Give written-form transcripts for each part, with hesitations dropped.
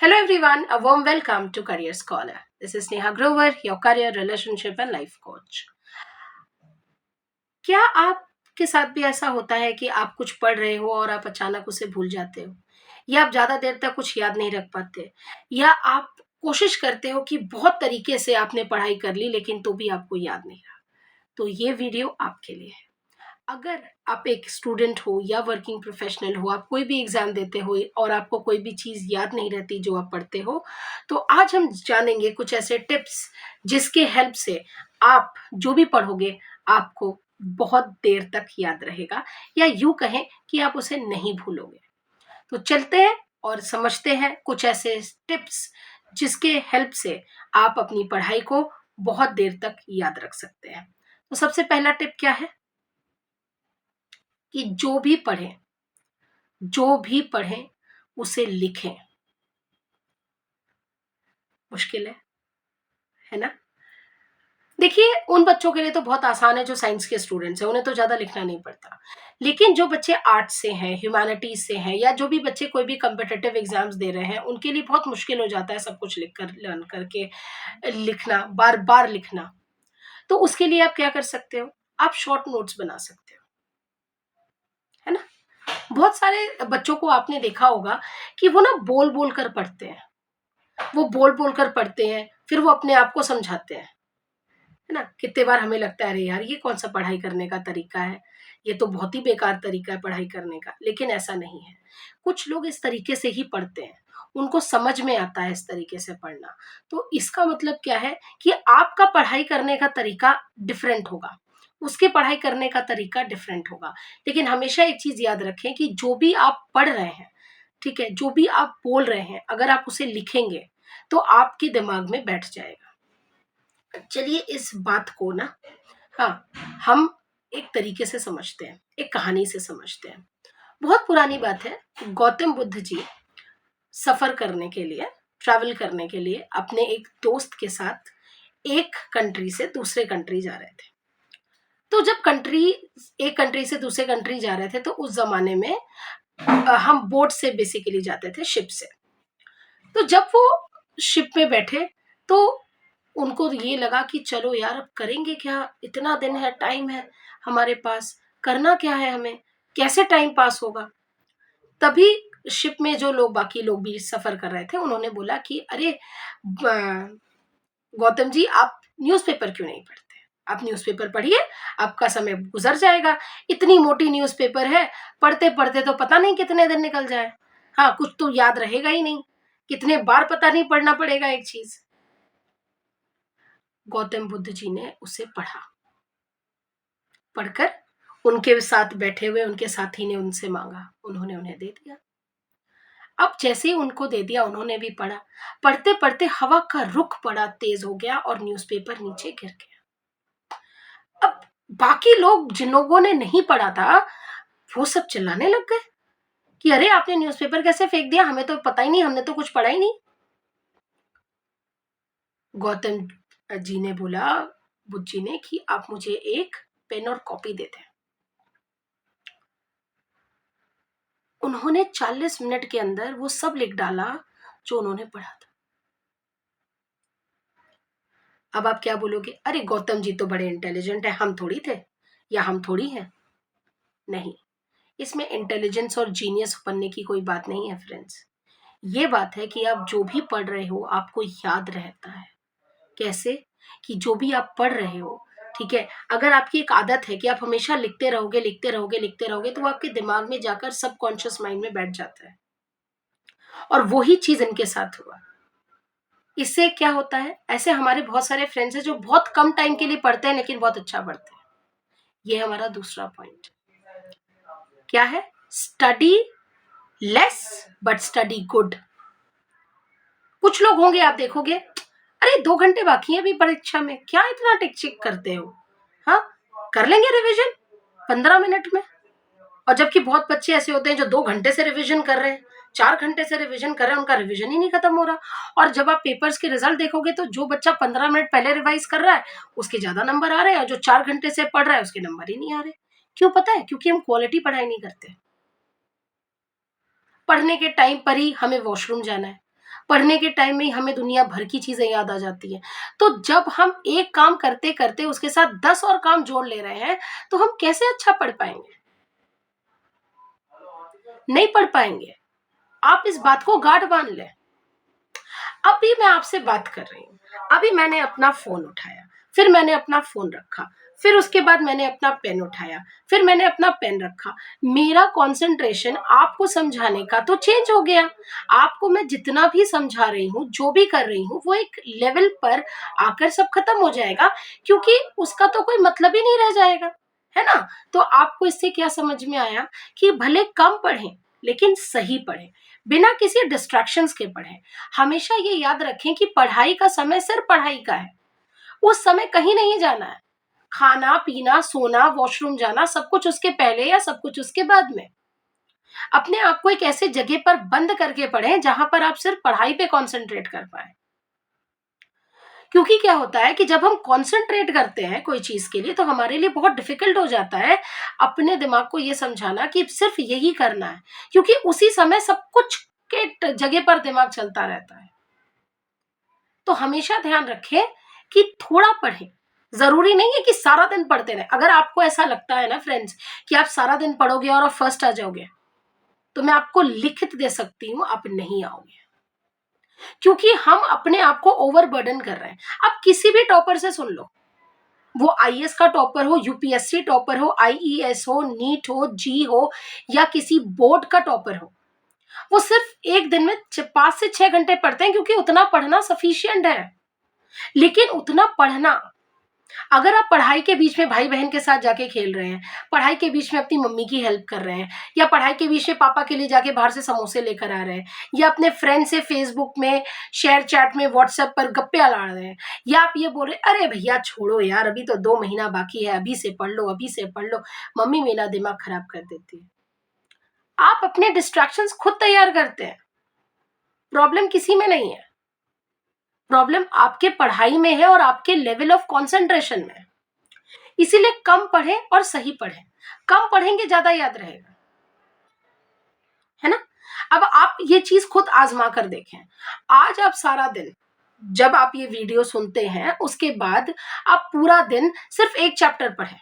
Hello everyone, a warm welcome to Career Scholar. This is Neha Grover, your career, relationship and life coach. क्या आपके साथ भी ऐसा होता है कि आप कुछ पढ़ रहे हो और आप अचानक उसे भूल जाते हो? या आप ज़्यादा देर तक कुछ याद नहीं रख पाते? या आप कोशिश करते हो कि बहुत तरीके से आपने पढ़ाई कर ली लेकिन तो भी आपको याद नहीं रहा? तो ये वीडियो आपके लिए है। अगर आप एक स्टूडेंट हो या वर्किंग प्रोफेशनल हो, आप कोई भी एग्ज़ाम देते हो और आपको कोई भी चीज़ याद नहीं रहती जो आप पढ़ते हो, तो आज हम जानेंगे कुछ ऐसे टिप्स जिसके हेल्प से आप जो भी पढ़ोगे आपको बहुत देर तक याद रहेगा या यूँ कहें कि आप उसे नहीं भूलोगे। तो चलते हैं और समझते हैं कुछ ऐसे टिप्स जिसके हेल्प से आप अपनी पढ़ाई को बहुत देर तक याद रख सकते हैं। तो सबसे पहला टिप क्या है कि जो भी पढ़ें उसे लिखें। मुश्किल है ना? देखिए उन बच्चों के लिए तो बहुत आसान है जो साइंस के स्टूडेंट्स हैं, उन्हें तो ज़्यादा लिखना नहीं पड़ता। लेकिन जो बच्चे आर्ट्स से हैं, ह्यूमैनिटीज़ से हैं या जो भी बच्चे कोई भी कॉम्पिटिटिव एग्ज़ाम्स दे रहे हैं, उनके लिए बहुत मुश्किल हो जाता है सब कुछ लिख कर लर्न करके लिखना, बार-बार लिखना। तो उसके लिए आप क्या कर सकते हो? आप शॉर्ट नोट्स बना सकते हो, है ना? बहुत सारे बच्चों को आपने देखा होगा कि वो ना बोल-बोल कर पढ़ते हैं। वो बोल-बोल कर पढ़ते हैं, फिर वो अपने आप को समझाते हैं, है ना? कितने बार हमें लगता है अरे यार ये कौन-सा पढ़ाई करने का तरीका है, ये तो बहुत ही बेकार तरीका है पढ़ाई करने का, लेकिन ऐसा नहीं है। कुछ लोग इस तरीके से ही पढ़ते हैं, उनको समझ में आता है इस तरीके से पढ़ना। तो इसका मतलब क्या है कि आपका पढ़ाई करने का तरीका डिफरेंट होगा, उसके पढ़ाई करने का तरीका डिफरेंट होगा। लेकिन हमेशा एक चीज़ याद रखें कि जो भी आप पढ़ रहे हैं, ठीक है? जो भी आप बोल रहे हैं, अगर आप उसे लिखेंगे, तो आपके दिमाग में बैठ जाएगा। चलिए इस बात को ना हाँ, हम एक तरीके से समझते हैं, एक कहानी से समझते हैं। बहुत पुरानी बात है, गौतम बुद्ध जी सफ़र करने के लिए, ट्रैवल करने के लिए अपने एक दोस्त के साथ एक कंट्री से दूसरे कंट्री जा रहे थे। तो जब एक कंट्री से दूसरे कंट्री जा रहे थे, तो उस ज़माने में हम बोट से बेसिकली जाते थे, शिप से। तो जब वो शिप में बैठे तो उनको ये लगा कि चलो यार अब करेंगे क्या? इतना दिन है, टाइम है हमारे पास, करना क्या है हमें? कैसे टाइम पास होगा? तभी शिप में जो लोग बाकी लोग भी सफ़र कर रहे थे, उन्होंने बोला कि अरे ब गौतम जी आप न्यूज़पेपर क्यों नहीं पढ़ते? आप न्यूज़पेपर पढ़िए, आपका समय गुज़र जाएगा। इतनी मोटी न्यूज़पेपर है, पढ़ते-पढ़ते तो पता नहीं कितने दिन निकल जाए। हाँ, कुछ तो याद रहेगा ही नहीं। कितने बार पता नहीं पढ़ना पड़ेगा एक चीज़। गौतम बुद्ध जी ने उसे पढ़ा। पढ़कर उनके साथ बैठे हुए उनके साथी ने उनसे माँगा, उन्होंने उन्हें दे दिया। अब जैसे ही उनको दे दिया उन्होंने भी पढ़ा। पढ़ते-पढ़ते हवा का रुख बड़ा तेज़ हो गया और न्यूज़पेपर नीचे गिर गया। अब बाकी लोग जिन लोगों ने नहीं पढ़ा था, वो सब चिल्लाने लग गए कि अरे आपने न्यूज़पेपर कैसे फेंक दिया? हमें तो पता ही नहीं, हमने तो कुछ पढ़ा ही नहीं। गौतम जी ने बोला, बुद्ध जी ने कि आप मुझे एक पेन और कॉपी दे दें। उन्होंने 40 मिनट के अंदर वो सब लिख डाला जो उन्होंने पढ़ा था। अब आप क्या बोलोगे? अरे गौतम जी तो बड़े इंटेलिजेंट हैं, हम थोड़ी थे या हम थोड़ी हैं। नहीं, इसमें इंटेलिजेंस और जीनियस बनने की कोई बात नहीं है फ्रेंड्स। ये बात है कि आप जो भी पढ़ रहे हो आपको याद रहता है। कैसे? कि जो भी आप पढ़ रहे हो, ठीक है? अगर आपकी एक आदत है कि आप हमेशा लिखते रहोगे, लिखते रहोगे, लिखते रहोगे तो वो आपके दिमाग में जाकर सबकॉन्शियस माइंड में बैठ जाता है। और वही चीज़ इनके साथ हुआ। इससे क्या होता है? ऐसे हमारे बहुत सारे फ्रेंड्स हैं जो बहुत कम टाइम के लिए पढ़ते हैं लेकिन बहुत अच्छा पढ़ते हैं। ये हमारा दूसरा पॉइंट क्या है? Study less but study good. कुछ लोग होंगे आप देखोगे, अरे 2 घंटे बाकी हैं अभी परीक्षा में, क्या इतना टिक-चिक करते हो? हाँ, कर लेंगे रिविज़न 15 मिनट में। और जबकि बहुत बच्चे ऐसे होते हैं जो 2 घंटे से रिविज़न कर रहे हैं, 4 घंटे से रिविज़न कर रहे हैं, उनका रिविज़न ही नहीं खत्म हो रहा। और जब आप पेपर्स के रिज़ल्ट देखोगे तो जो बच्चा 15 मिनट पहले रिवाइज़ कर रहा है, उसके ज़्यादा नंबर आ रहे हैं और जो 4 घंटे से पढ़ रहा है, उसके नंबर ही नहीं आ रहे। क्यों पता है? क्योंकि हम क्वालिटी पढ़ाई नहीं करते। पढ़ने के टाइम पर ही हमें वॉशरूम जाना है, पढ़ने के टाइम में ही हमें दुनिया भर की चीज़ें याद आ जाती हैं। तो जब हम एक काम करते-करते उसके साथ 10 और काम जोड़ ले रहे हैं, तो हम कैसे अच्छा पढ़ पाएँगे? नहीं पढ़ पाएँगे। आप इस बात को गाँठ बाँध लें। अभी मैं आपसे बात कर रही हूँ, अभी मैंने अपना फ़ोन उठाया, फिर मैंने अपना फ़ोन रखा, फिर उसके बाद मैंने अपना पेन उठाया, फिर मैंने अपना पेन रखा। मेरा कॉन्सन्ट्रेशन आपको समझाने का तो चेंज हो गया। आपको मैं जितना भी समझा रही हूँ, जो भी कर रही हूँ, वो एक लेवल पर आकर सब खत्म हो जाएगा, क्योंकि उसका तो कोई मतलब ही नहीं रह जाएगा, है ना? तो आपको इससे क्या समझ में आया कि भले कम पढ़ें, लेकिन सही पढ़ें, बिना किसी डिस्ट्रैक्शंस के पढ़ें। हमेशा ये याद रखें कि पढ़ाई का समय सिर्फ पढ़ाई का है, उस समय कहीं नहीं जाना है। खाना, पीना, सोना, वॉशरूम जाना सब कुछ उसके पहले या सब कुछ उसके बाद में। अपने आप को एक ऐसे जगह पर बंद करके पढ़ें जहां पर आप सिर्फ पढ़ाई पे कंसंट्रेट कर पाएँ। क्योंकि क्या होता है कि जब हम कंसंट्रेट करते हैं कोई चीज़ के लिए तो हमारे लिए बहुत डिफ़िकल्ट हो जाता है अपने दिमाग को ये समझाना कि सिर्फ यही करना है, क्योंकि उसी समय सब कुछ के जगह पर दिमाग चलता रहता है। तो हमेशा ध्यान रखें कि थोड़ा पढ़ें। ज़रूरी नहीं है कि सारा दिन पढ़ते रहें। अगर आपको ऐसा लगता है ना फ्रेंड्स कि आप सारा दिन पढ़ोगे और आप फर्स्ट आ जाओगे, तो मैं आपको लिखित दे सकती हूँ, आप नहीं आओगे। क्योंकि हम अपने आप को ओवरबर्डन कर रहे हैं। आप किसी भी टॉपर से सुन लो, वो आईएएस का टॉपर हो, यूपीएससी टॉपर हो, आईईएस हो, नीट हो, जी हो या किसी बोर्ड का टॉपर हो, वो सिर्फ एक दिन में 5 से 6 घंटे पढ़ते हैं, क्योंकि उतना पढ़ना सफिशिएंट है। लेकिन उतना पढ़ना, अगर आप पढ़ाई के बीच में भाई-बहन के साथ जाके खेल रहे हैं, पढ़ाई के बीच में अपनी मम्मी की हेल्प कर रहे हैं या पढ़ाई के बीच में पापा के लिए जाके बाहर से समोसे लेकर आ रहे हैं या अपने फ्रेंड से फेसबुक में, शेयर चैट में, व्हाट्सएप पर गप्पे लड़ा रहे हैं या आप ये बोल रहे हैं, "अरे भैया छोड़ो यार, अभी तो 2 महीना बाकी है, अभी से पढ़ लो, अभी से पढ़ लो, मम्मी मेरा दिमाग खराब कर देती है।" आप अपने डिस्ट्रैक्शंस खुद तैयार करते हैं, प्रॉब्लम किसी में नहीं है। प्रॉब्लम आपके पढ़ाई में है और आपके लेवल ऑफ कंसंट्रेशन में है। इसीलिए कम पढ़ें और सही पढ़ें। कम पढ़ेंगे ज़्यादा याद रहेगा, है ना? अब आप ये चीज़ खुद आज़मा कर देखें। आज आप सारा दिन, जब आप ये वीडियो सुनते हैं, उसके बाद आप पूरा दिन सिर्फ़ 1 चैप्टर पढ़ें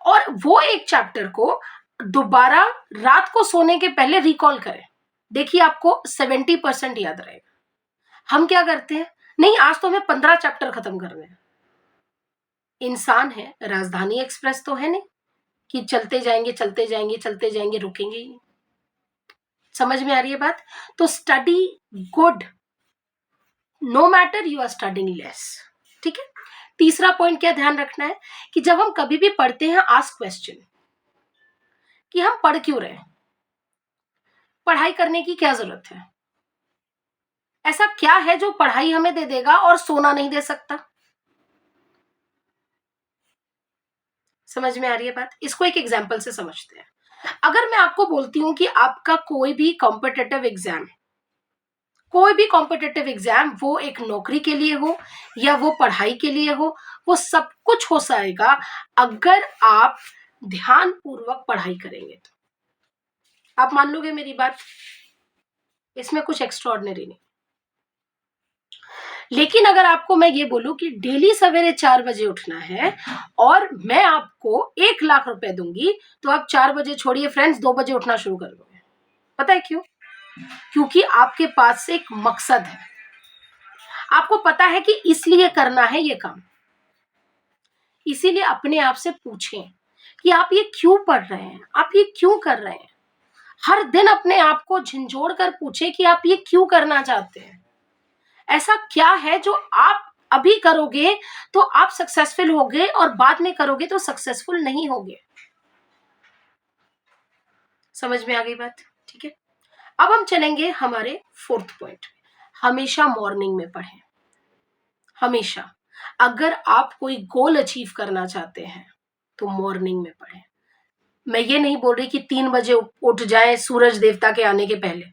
और वो 1 चैप्टर को दोबारा रात को सोने के पहले रिकॉल करें। देखिए आपको 70% याद रहेगा। हम क्या करते हैं, नहीं आज तो हमें 15 चैप्टर खत्म करने हैं। इंसान है, राजधानी एक्सप्रेस तो है नहीं कि चलते जाएँगे, चलते जाएँगे, चलते जाएँगे, रुकेंगे ही नहीं। समझ में आ रही है बात? तो study good, no matter you are studying less, ठीक है? तीसरा पॉइंट क्या ध्यान रखना है कि जब हम कभी भी पढ़ते हैं, आस्क क्वेश्चन कि हम पढ़ क्यों रहे हैं? पढ़ाई करने की क्या ज़रूरत है? ऐसा क्या है जो पढ़ाई हमें दे देगा और सोना नहीं दे सकता? समझ में आ रही है बात? इसको एक एग्जांपल से समझते हैं। अगर मैं आपको बोलती हूँ कि आपका कोई भी कॉम्पिटिटिव एग्जाम, वो एक नौकरी के लिए हो या वो पढ़ाई के लिए हो, वो सब कुछ हो जाएगा अगर आप ध्यानपूर्वक पढ़ाई करेंगे तो। आप मान लोगे मेरी बात? इसमें कुछ एक्स्ट्राऑर्डिनरी नहीं। लेकिन अगर आपको मैं ये बोलूँ कि डेली सवेरे 4 बजे उठना है और मैं आपको 1 लाख रुपए दूँगी, तो आप 4 बजे छोड़िए फ्रेंड्स, 2 बजे उठना शुरू कर दोगे। पता है क्यों? क्योंकि आपके पास एक मकसद है। आपको पता है कि इसलिए करना है ये काम। इसीलिए अपने आप से पूछें कि आप ये क्यों पढ़ रहे हैं? आप ये क्यों कर रहे हैं? हर दिन अपने आप को झिंझोड़ कर पूछें कि आप ये क्यों करना चाहते हैं? ऐसा क्या है जो आप अभी करोगे तो आप सक्सेसफुल होगे और बाद में करोगे तो सक्सेसफुल नहीं होगे? समझ में आ गई बात? ठीक है। अब हम चलेंगे हमारे 4th पॉइंट। हमेशा मॉर्निंग में पढ़ें। हमेशा। अगर आप कोई गोल अचीव करना चाहते हैं, तो मॉर्निंग में पढ़ें। मैं ये नहीं बोल रही कि 3 बजे उठ जाएँ सूरज देवता के आने के पहले।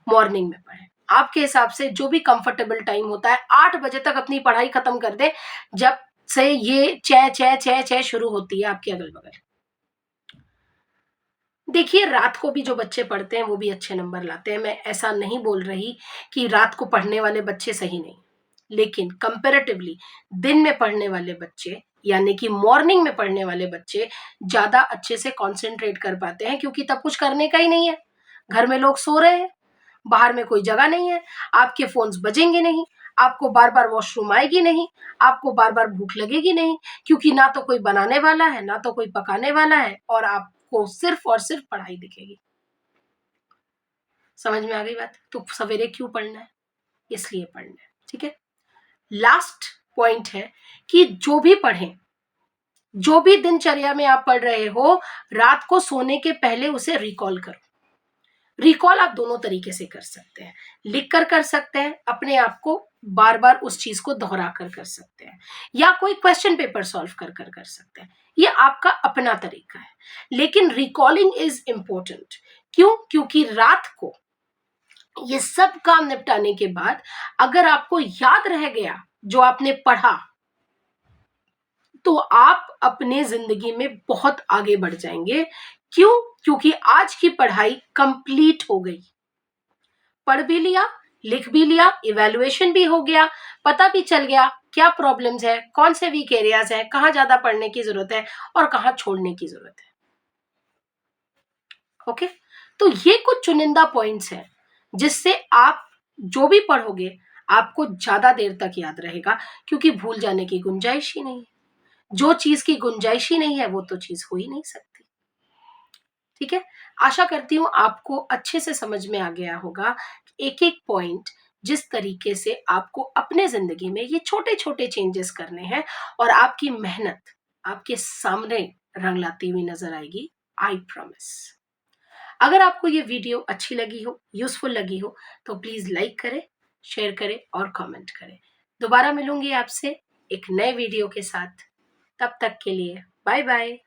मॉर्निंग में पढ़ें। आपके हिसाब से जो भी कंफर्टेबल टाइम होता है, 8 बजे तक अपनी पढ़ाई खत्म कर दें, जब से ये चे, चे, चे, चे शुरू होती है आपके अगल-बगल। देखिए, रात को भी जो बच्चे पढ़ते हैं वो भी अच्छे नंबर लाते हैं। मैं ऐसा नहीं बोल रही कि रात को पढ़ने वाले बच्चे सही नहीं, लेकिन कंपैरेटिवली दिन में पढ़ने वाले बच्चे, यानी कि मॉर्निंग में पढ़ने वाले बच्चे ज़्यादा अच्छे से कॉन्सन्ट्रेट कर पाते हैं, क्योंकि तब कुछ करने का ही नहीं है। घर में लोग सो रहे हैं, बाहर में कोई जगह नहीं है, आपके फ़ोन्स बजेंगे नहीं, आपको बार-बार वॉशरूम आएगी नहीं, आपको बार-बार भूख लगेगी नहीं, क्योंकि ना तो कोई बनाने वाला है, ना तो कोई पकाने वाला है, और आपको सिर्फ़ और सिर्फ़ पढ़ाई दिखेगी। समझ में आ गई बात? तो सवेरे क्यों पढ़ना है? इसलिए पढ़ना है, ठीक है? लास्ट पॉइंट है कि जो भी पढ़ें, जो भी दिनचर्या में आप पढ़ रहे हो, रात को सोने के पहले उसे रिकॉल करो। रिकॉल आप दोनों तरीके से कर सकते हैं, लिख कर सकते हैं, अपने आप को बार बार उस चीज को दोहरा कर सकते हैं, या कोई क्वेश्चन पेपर सॉल्व कर सकते हैं। ये आपका अपना तरीका है, लेकिन रिकॉलिंग इज इंपॉर्टेंट। क्यों? क्योंकि रात को ये सब काम निपटाने के बाद अगर आपको याद रह गया जो आपने पढ़ा, तो आप अपने जिंदगी में बहुत आगे बढ़ जाएंगे। क्यों? क्योंकि आज की पढ़ाई कंप्लीट हो गई, पढ़ भी लिया, लिख भी लिया, इवैल्यूएशन भी हो गया, पता भी चल गया क्या प्रॉब्लम्स है, कौन से वीक एरियाज है, कहाँ ज्यादा पढ़ने की जरूरत है और कहाँ छोड़ने की जरूरत है। ओके, तो ये कुछ चुनिंदा पॉइंट्स हैं जिससे आप जो भी पढ़ोगे आपको ज्यादा देर तक याद रहेगा, क्योंकि भूल जाने की गुंजाइश ही नहीं है। जो चीज की गुंजाइश ही नहीं है वो तो चीज हो ही नहीं सकती। ठीक है, आशा करती हूँ आपको अच्छे से समझ में आ गया होगा, एक एक पॉइंट जिस तरीके से आपको अपने जिंदगी में ये छोटे छोटे चेंजेस करने हैं, और आपकी मेहनत आपके सामने रंग लाती हुई नजर आएगी, आई प्रॉमिस। अगर आपको ये वीडियो अच्छी लगी हो, यूजफुल लगी हो, तो प्लीज लाइक करें, शेयर करें और कमेंट करें। दोबारा मिलूंगी आपसे एक नए वीडियो के साथ। तब तक के लिए बाय बाय।